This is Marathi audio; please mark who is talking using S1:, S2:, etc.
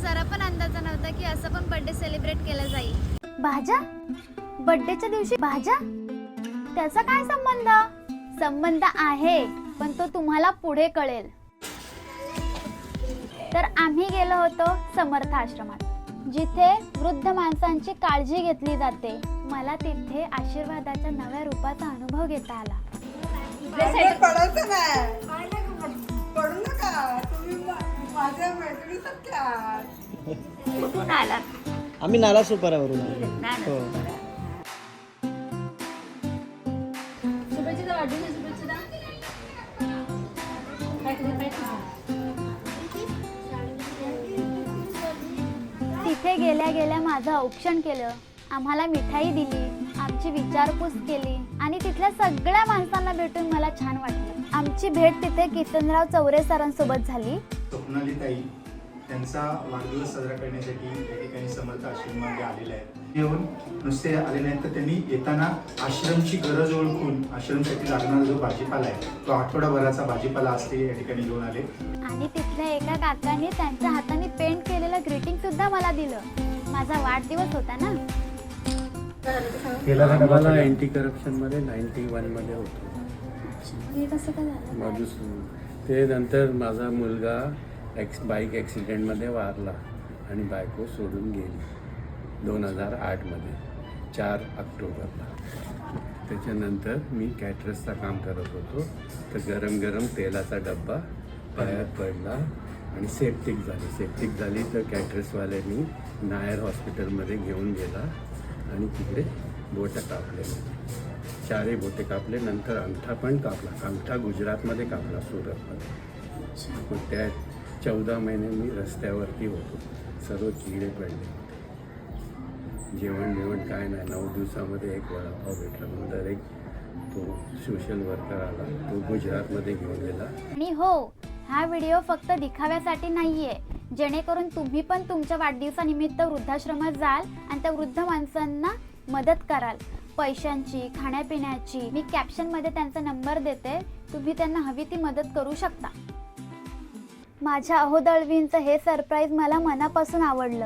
S1: जरा पण अंदाजा नव्हता की असं पण बर्थडे सेलिब्रेट केलं जाईल।
S2: भाज्या? बर्थडेच्या दिवशी भाज्या? त्याचा काय संबंध? संबंध आहे, पण तो तुम्हाला पुढे कळेल। तर आम्ही गेलो होतो समर्थ आश्रमात, जिथे वृद्ध माणसांची काळजी घेतली जाते। मला तिथे आशीर्वादाच्या नव्या रूपाचा अनुभव घेता आला।
S3: पडायचं नाही, पडू नका तुम्ही, माझ्या मैत्रिणीसारख्या
S4: आम्ही नाला सुपारावरून हो।
S2: तिथे गेल्या गेल्या माझं औक्षण केलं, आम्हाला मिठाई दिली, आमची विचारपूस केली आणि तिथल्या सगळ्या माणसांना भेटून मला छान वाटलं। आमची भेट तिथे किसनराव चौरे सरांसोबत झाली।
S5: स्वप्नाली ताई त्यांचा वाढदिवस साजरा करण्यासाठी या ठिकाणी समर्थ आश्रमामध्ये आलेले आहेत। येऊन नुसते आले नाहीत तर त्यांनी येताना आश्रमची गरज ओळखून आश्रमसाठी लागणारा जो भाजीपाला आहे तो आठवडाभराचा भाजीपाला असते या ठिकाणी घेऊन आले।
S2: आणि तिथल्या एका काकांनी त्यांच्या हाताने पेंट केलेलं ग्रीटिंग सुद्धा मला दिलं। माझा वाढदिवस होता ना।
S6: आम्हाला अँटी करप्शन मध्ये 91 मध्ये होतो। ते नंतर माझा मुलगा बाईक ॲक्सिडेंटमध्ये वारला आणि बायको सोडून गेली 2008 मध्ये 4 ऑक्टोबरला। त्याच्यानंतर मी कॅटरसचं काम करत होतो, तर गरम गरम तेलाचा डब्बा पायात पडला आणि सेप्टिक झाली तर कॅटरसवाल्यांनी नायर हॉस्पिटलमध्ये घेऊन गेला आणि तिकडे बोटं कापले, 4 बोटे कापले, नंतर अंगठा पण कापला। अंगठा गुजरातमध्ये कापला, सुरतमध्ये। मग त्या 14 महिने मी रस्त्यावरती होतो, सर्व किडे पडले होते। जेवण काय नाही, 9 दिवसामध्ये एक वडापाव भेटला। नंतर एक तो सोशल वर्कर आला, तो गुजरातमध्ये घेऊन गेला।
S2: आणि हो, हा व्हिडिओ फक्त दिखाव्यासाठी नाहीये, जेणेकरून तुम्ही पण तुमच्या वाढदिवसानिमित्त वृद्धाश्रमात जाल आणि त्या वृद्ध माणसांना मदत कराल, पैशांची, खाण्यापिण्याची। मी कॅप्शनमध्ये त्यांचा नंबर देते, तुम्ही त्यांना हवी ती मदत करू शकता। माझ्या अहो दळवींचं हे सरप्राईज मला मनापासून आवडलं।